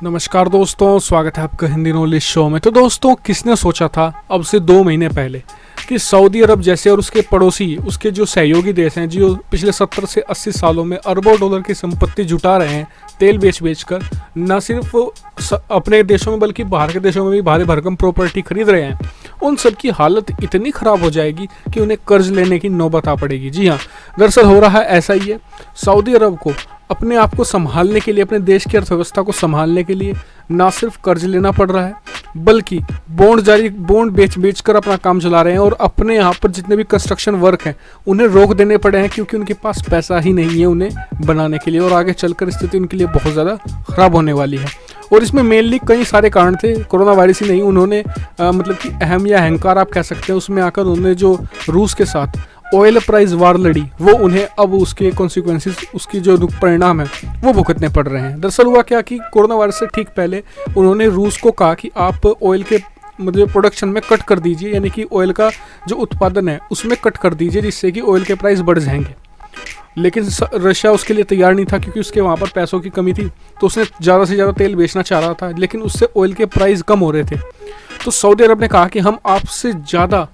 नमस्कार दोस्तों, स्वागत है आपका हिंदी नॉलेज शो में। तो दोस्तों, किसने सोचा था अब से 2 महीने पहले कि सऊदी अरब जैसे और उसके पड़ोसी, उसके जो सहयोगी देश हैं, जो पिछले 70 से 80 सालों में अरबों डॉलर की संपत्ति जुटा रहे हैं तेल बेच कर, न सिर्फ अपने देशों में बल्कि बाहर के देशों में भी भारी भरकम प्रॉपर्टी खरीद रहे हैं, उन सब की हालत इतनी ख़राब हो जाएगी कि उन्हें कर्ज लेने की नौबत आ पड़ेगी। जी हाँ, दरअसल हो रहा है ऐसा ही है। सऊदी अरब को अपने आप को संभालने के लिए, अपने देश की अर्थव्यवस्था को संभालने के लिए ना सिर्फ कर्ज लेना पड़ रहा है, बल्कि बॉन्ड बेच कर अपना काम चला रहे हैं। और अपने यहाँ पर जितने भी कंस्ट्रक्शन वर्क हैं उन्हें रोक देने पड़े हैं, क्योंकि उनके पास पैसा ही नहीं है उन्हें बनाने के लिए, और आगे चलकर स्थिति उनके लिए बहुत ज़्यादा ख़राब होने वाली है। और इसमें मेनली कई सारे कारण थे, कोरोना वायरस ही नहीं। उन्होंने मतलब कि अहम या अहंकार आप कह सकते हैं, उसमें आकर उन्होंने जो रूस के साथ ऑयल प्राइस वार लड़ी, वो उन्हें अब उसके कॉन्सिक्वेंसेस, उसकी जो परिणाम है वो भुगतने पड़ रहे हैं। दरअसल हुआ क्या कि कोरोना वायरस से ठीक पहले उन्होंने रूस को कहा कि आप ऑयल के मतलब प्रोडक्शन में कट कर दीजिए, यानी कि ऑयल का जो उत्पादन है उसमें कट कर दीजिए, जिससे कि ऑयल के प्राइस बढ़ जाएंगे। लेकिन रशिया उसके लिए तैयार नहीं था, क्योंकि उसके वहाँ पर पैसों की कमी थी, तो उसने ज़्यादा से ज़्यादा तेल बेचना चाह रहा था, लेकिन उससे ऑयल के प्राइस कम हो रहे थे। तो सऊदी अरब ने कहा कि हम आपसे ज़्यादा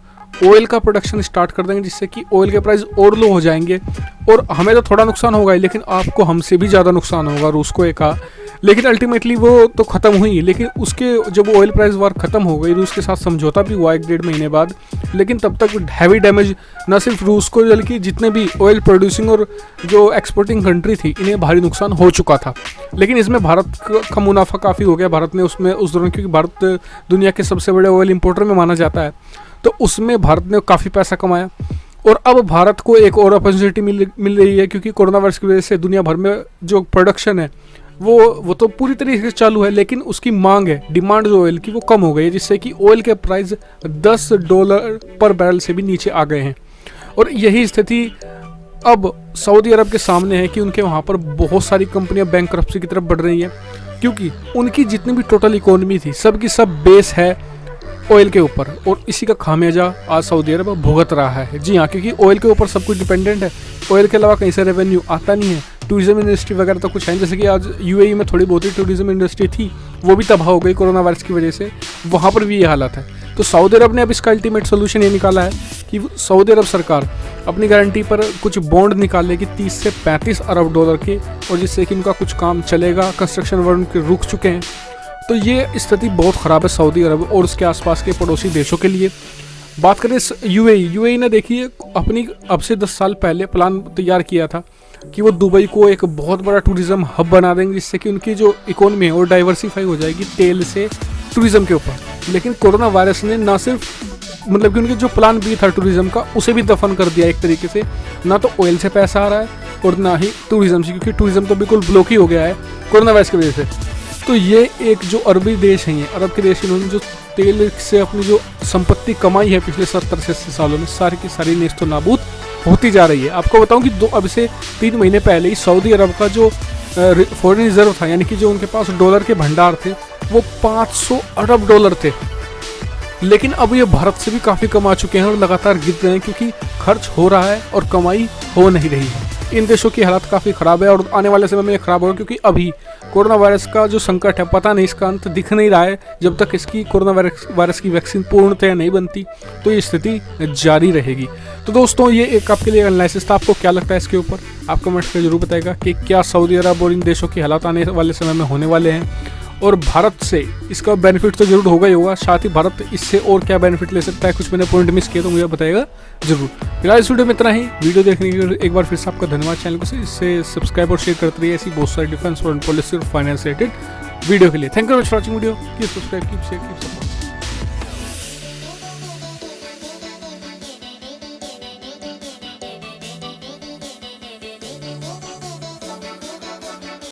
ऑयल का प्रोडक्शन स्टार्ट कर देंगे, जिससे कि ऑयल के प्राइस और लो हो जाएंगे, और हमें तो थोड़ा नुकसान होगा ही, लेकिन आपको हमसे भी ज़्यादा नुकसान होगा, रूस को एक कहा। लेकिन अल्टीमेटली वो तो ख़त्म हुई, लेकिन उसके जब ऑयल प्राइस वार ख़त्म हो गई, रूस के साथ समझौता भी हुआ 1-1.5 महीने बाद, लेकिन तब तक हैवी डैमेज न सिर्फ रूस को बल्कि जितने भी ऑयल प्रोड्यूसिंग और जो एक्सपोर्टिंग कंट्री थी, इन्हें भारी नुकसान हो चुका था। लेकिन इसमें भारत का मुनाफा काफ़ी हो गया। भारत ने उसमें उस दौरान, क्योंकि भारत दुनिया के सबसे बड़े ऑयल इंपोर्टर में माना जाता है, तो उसमें भारत ने काफ़ी पैसा कमाया। और अब भारत को एक और अपॉर्चुनिटी मिल रही है, क्योंकि कोरोना वायरस की वजह से दुनिया भर में जो प्रोडक्शन है वो तो पूरी तरीके से चालू है, लेकिन उसकी मांग है, डिमांड जो ऑयल की, वो कम हो गई है, जिससे कि ऑयल के प्राइस $10 पर बैरल से भी नीचे आ गए हैं। और यही स्थिति अब सऊदी अरब के सामने है कि उनके वहाँ पर बहुत सारी कंपनियां बैंकरप्सी की तरफ बढ़ रही हैं, क्योंकि उनकी जितनी भी टोटल इकोनॉमी थी, सब की सब बेस है ऑयल के ऊपर, और इसी का खामियाजा आज सऊदी अरब भुगत रहा है। जी हाँ, क्योंकि ऑयल के ऊपर सब कुछ डिपेंडेंट है, ऑयल के अलावा कहीं से रेवेन्यू आता नहीं है। टूरिज्म इंडस्ट्री वगैरह तो कुछ है, जैसे कि आज यूएई में थोड़ी बहुत ही टूरिज्म इंडस्ट्री थी, वो भी तबाह हो गई कोरोना वायरस की वजह से, वहाँ पर भी ये हालत है। तो सऊदी अरब ने अब इसका अल्टीमेट सोल्यूशन ये निकाला है कि सऊदी अरब सरकार अपनी गारंटी पर कुछ बॉन्ड निकालेगी 30 से 35 अरब डॉलर के, और जिससे कि उनका कुछ काम चलेगा। कंस्ट्रक्शन वर्क रुक चुके हैं। तो ये स्थिति बहुत ख़राब है सऊदी अरब और उसके आसपास के पड़ोसी देशों के लिए। बात करें यूएई ने, देखिए, अपनी अब से 10 साल पहले प्लान तैयार किया था कि वो दुबई को एक बहुत बड़ा टूरिज़्म हब बना देंगे, जिससे कि उनकी जो इकोनॉमी है वो डाइवर्सिफाई हो जाएगी तेल से टूरिज़्म के ऊपर। लेकिन कोरोना वायरस ने ना सिर्फ मतलब कि उनके जो प्लान भी था टूरिज़्म का, उसे भी दफन कर दिया एक तरीके से। ना तो ऑयल से पैसा आ रहा है और ना ही टूरिज़्म से, क्योंकि टूरिज़्म तो बिल्कुल ब्लॉक ही हो गया है कोरोना वायरस की वजह से। तो ये एक जो अरबी देश हैं, ये अरब के देश, इन्होंने जो तेल से अपनी जो संपत्ति कमाई है पिछले 70 से 80 सालों में, सारी की सारी नेस्तो नाबूद होती जा रही है। आपको बताऊं कि अब से 3 महीने पहले ही सऊदी अरब का जो फॉरेन रिजर्व था, यानी कि जो उनके पास डॉलर के भंडार थे, वो 500 अरब डॉलर थे। लेकिन अब ये भारत से भी काफ़ी कमा चुके हैं और लगातार गिर रहे हैं, क्योंकि खर्च हो रहा है और कमाई हो नहीं रही है। इन देशों की हालत काफ़ी ख़राब है और आने वाले समय में ख़राब होगा, क्योंकि अभी कोरोना वायरस का जो संकट है, पता नहीं इसका अंत दिख नहीं रहा है। जब तक इसकी कोरोना वायरस की वैक्सीन पूर्णतः नहीं बनती, तो ये स्थिति जारी रहेगी। तो दोस्तों, ये एक आपके लिए एनालिसिस था। आपको क्या लगता है इसके ऊपर? आप कमेंट करके जरूर बताएगा कि क्या सऊदी अरब और इन देशों की हालात आने वाले समय में होने वाले हैं, और भारत से इसका बेनिफिट तो जरूर होगा ही होगा, साथ ही भारत इससे और क्या बेनिफिट ले सकता है। कुछ मैंने पॉइंट मिस किया तो मुझे बताएगा जरूर। फिलहाल इस वीडियो में इतना ही। वीडियो देखने के लिए एक बार फिर से आपका धन्यवाद। चैनल को इससे सब्सक्राइब और शेयर करते रहिए ऐसी बहुत सारी डिफेंस और पॉलिसी और फाइनेंस रिलेटेड वीडियो के लिए। Thank you for watching video. Keep subscribe, keep share, keep support.